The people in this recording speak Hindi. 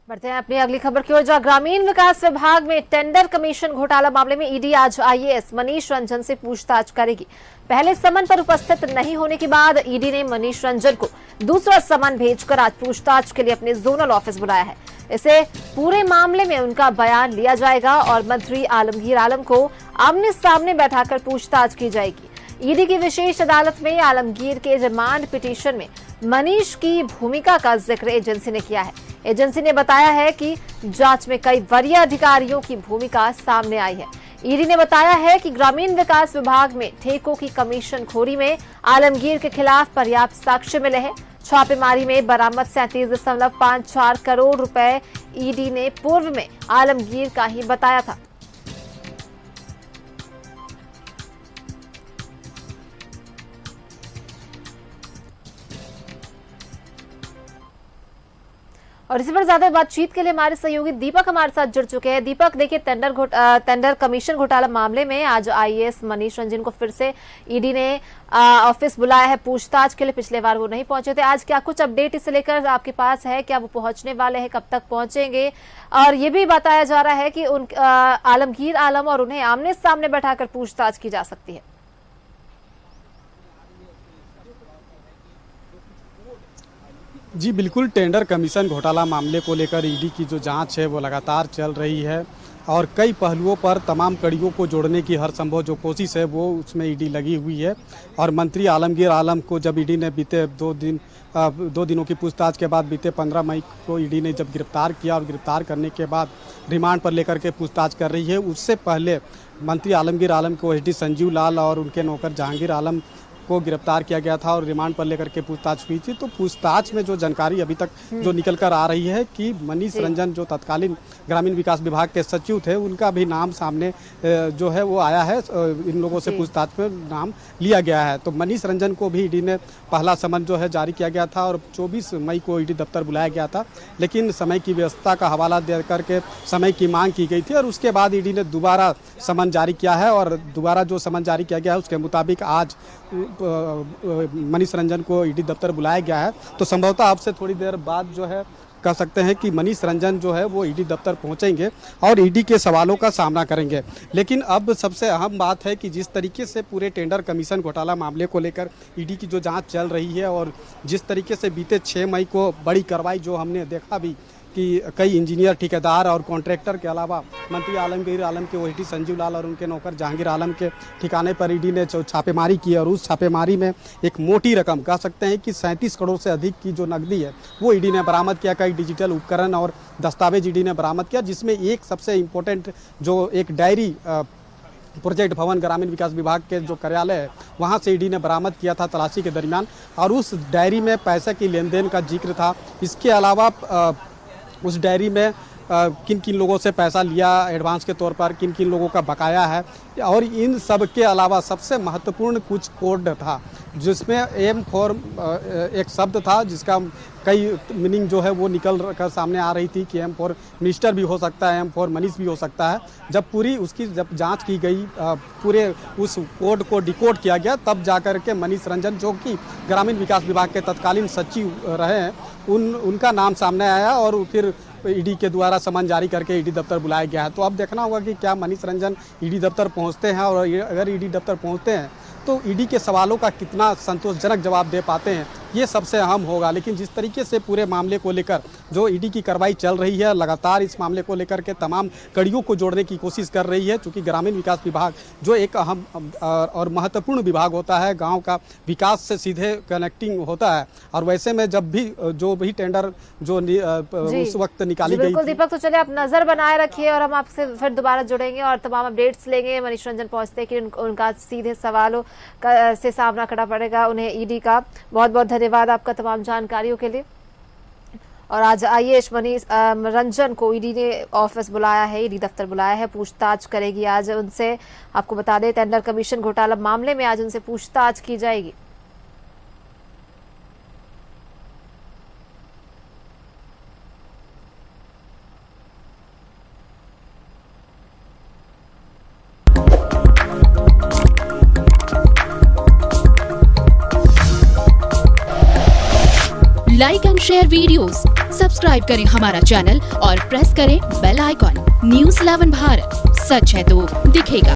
बढ़ते हैं अपनी अगली खबर की ओर, जहां ग्रामीण विकास विभाग में टेंडर कमीशन घोटाला मामले में ईडी आज आईएएस मनीष रंजन से पूछताछ करेगी। पहले समन पर उपस्थित नहीं होने के बाद ईडी ने मनीष रंजन को दूसरा समन भेजकर आज पूछताछ के लिए अपने जोनल ऑफिस बुलाया है। इसे पूरे मामले में उनका बयान लिया जाएगा और मंत्री आलमगीर आलम को आमने सामने बैठाकर पूछताछ की जाएगी। ईडी की विशेष अदालत में आलमगीर के रिमांड पिटीशन में मनीष की भूमिका का जिक्र एजेंसी ने किया है। एजेंसी ने बताया है कि जांच में कई वरीय अधिकारियों की भूमिका सामने आई है। ईडी ने बताया है कि ग्रामीण विकास विभाग में ठेकों की कमीशन खोरी में आलमगीर के खिलाफ पर्याप्त साक्ष्य मिले हैं। छापेमारी में बरामद 37.54 करोड़ रुपए ईडी ने पूर्व में आलमगीर का ही बताया था। और इसी पर ज्यादा बातचीत के लिए हमारे सहयोगी दीपक हमारे साथ जुड़ चुके हैं। दीपक, देखिए टेंडर कमीशन घोटाला मामले में आज आईएएस मनीष रंजन को फिर से ईडी ने ऑफिस बुलाया है पूछताछ के लिए। पिछले बार वो नहीं पहुंचे थे। आज क्या कुछ अपडेट इसे लेकर आपके पास है? क्या वो पहुंचने वाले हैं? कब तक पहुंचेंगे? और ये भी बताया जा रहा है कि आलमगीर आलम और उन्हें आमने सामने बैठाकर पूछताछ की जा सकती है। जी बिल्कुल, टेंडर कमीशन घोटाला मामले को लेकर ईडी की जो जांच है वो लगातार चल रही है और कई पहलुओं पर तमाम कड़ियों को जोड़ने की हर संभव जो कोशिश है वो उसमें ईडी लगी हुई है। और मंत्री आलमगीर आलम को जब ईडी ने बीते दो दिनों की पूछताछ के बाद बीते 15 मई को ईडी ने जब गिरफ्तार किया और गिरफ्तार करने के बाद रिमांड पर लेकर के पूछताछ कर रही है, उससे पहले मंत्री आलमगीर आलम को एसडी संजीव लाल और उनके नौकर जहांगीर आलम को गिरफ्तार किया गया था और रिमांड पर लेकर के पूछताछ हुई थी। तो पूछताछ में जो जानकारी अभी तक जो निकल कर आ रही है कि मनीष रंजन जो तत्कालीन ग्रामीण विकास विभाग के सचिव थे, उनका भी नाम सामने जो है वो आया है। इन लोगों से पूछताछ में नाम लिया गया है। तो मनीष रंजन को भी ईडी ने पहला समन जो है जारी किया गया था और 24 मई को ईडी दफ्तर बुलाया गया था, लेकिन समय की व्यवस्था का हवाला दे करके समय की मांग की गई थी और उसके बाद ईडी ने दोबारा समन जारी किया है। और दोबारा जो समन जारी किया गया है उसके मुताबिक आज मनीष रंजन को ईडी दफ्तर बुलाया गया है। तो संभवतः अब से थोड़ी देर बाद जो है कह सकते हैं कि मनीष रंजन जो है वो ईडी दफ्तर पहुंचेंगे और ईडी के सवालों का सामना करेंगे। लेकिन अब सबसे अहम बात है कि जिस तरीके से पूरे टेंडर कमीशन घोटाला मामले को लेकर ईडी की जो जांच चल रही है और जिस तरीके से बीते 6 मई को बड़ी कार्रवाई जो हमने देखा भी कि कई इंजीनियर, ठेकेदार और कॉन्ट्रैक्टर के अलावा मंत्री आलमगीर आलम के ओएसडी संजीव लाल और उनके नौकर जहांगीर आलम के ठिकाने पर ईडी ने छापेमारी की और उस छापेमारी में एक मोटी रकम, कह सकते हैं कि 37 करोड़ से अधिक की जो नकदी है वो ईडी ने बरामद किया। कई डिजिटल उपकरण और दस्तावेज ईडी ने बरामद किया, जिसमें एक सबसे इम्पोर्टेंट जो एक डायरी प्रोजेक्ट भवन ग्रामीण विकास विभाग के जो कार्यालय है वहाँ से ईडी ने बरामद किया था तलाशी के दरमियान और उस डायरी में पैसे की लेन देन का जिक्र था। इसके अलावा उस डायरी में किन किन लोगों से पैसा लिया एडवांस के तौर पर, किन किन लोगों का बकाया है और इन सब के अलावा सबसे महत्वपूर्ण कुछ कोड था जिसमें M4 एक शब्द था जिसका कई मीनिंग जो है वो निकल कर सामने आ रही थी कि M4 मिनिस्टर भी हो सकता है, M4 मनीष भी हो सकता है। जब पूरी उसकी जब जांच की गई, पूरे उस कोड को डिकोड किया गया, तब जाकर के मनीष रंजन जो कि ग्रामीण विकास विभाग के तत्कालीन सचिव रहे हैं उनका नाम सामने आया और फिर ईडी के द्वारा समन जारी करके ईडी दफ्तर बुलाया गया है। तो अब देखना होगा कि क्या मनीष रंजन ईडी दफ्तर पहुंचते हैं और अगर ईडी दफ्तर पहुंचते हैं तो ईडी के सवालों का कितना संतोषजनक जवाब दे पाते हैं, ये सबसे अहम होगा। लेकिन जिस तरीके से पूरे मामले को लेकर जो ईडी की कार्रवाई चल रही है, लगातार इस मामले को लेकर के तमाम कड़ियों को जोड़ने की कोशिश कर रही है, क्योंकि ग्रामीण विकास विभाग जो एक अहम और महत्वपूर्ण विभाग होता है, गांव का विकास से सीधे कनेक्टिंग होता है। और वैसे में जब भी जो भी टेंडर जो उस वक्त निकाली गई थी। दीपक, तो चलिए आप नजर बनाए रखिए और हम आपसे फिर दोबारा जुड़ेंगे और तमाम अपडेट्स लेंगे। मनीष रंजन पहुंचते कि उनका सीधे सवालों से सामना करना पड़ेगा उन्हें ईडी का। बहुत बहुत धन्यवाद आपका तमाम जानकारियों के लिए। और आज आईएएस मनीष रंजन को ईडी ने ऑफिस बुलाया है, ईडी दफ्तर बुलाया है, पूछताछ करेगी आज उनसे। आपको बता दें टेंडर कमीशन घोटाला मामले में आज उनसे पूछताछ की जाएगी। Like and share videos, subscribe करें हमारा चैनल और प्रेस करें बेल आइकॉन। न्यूज़ 11 भारत, सच है तो दिखेगा।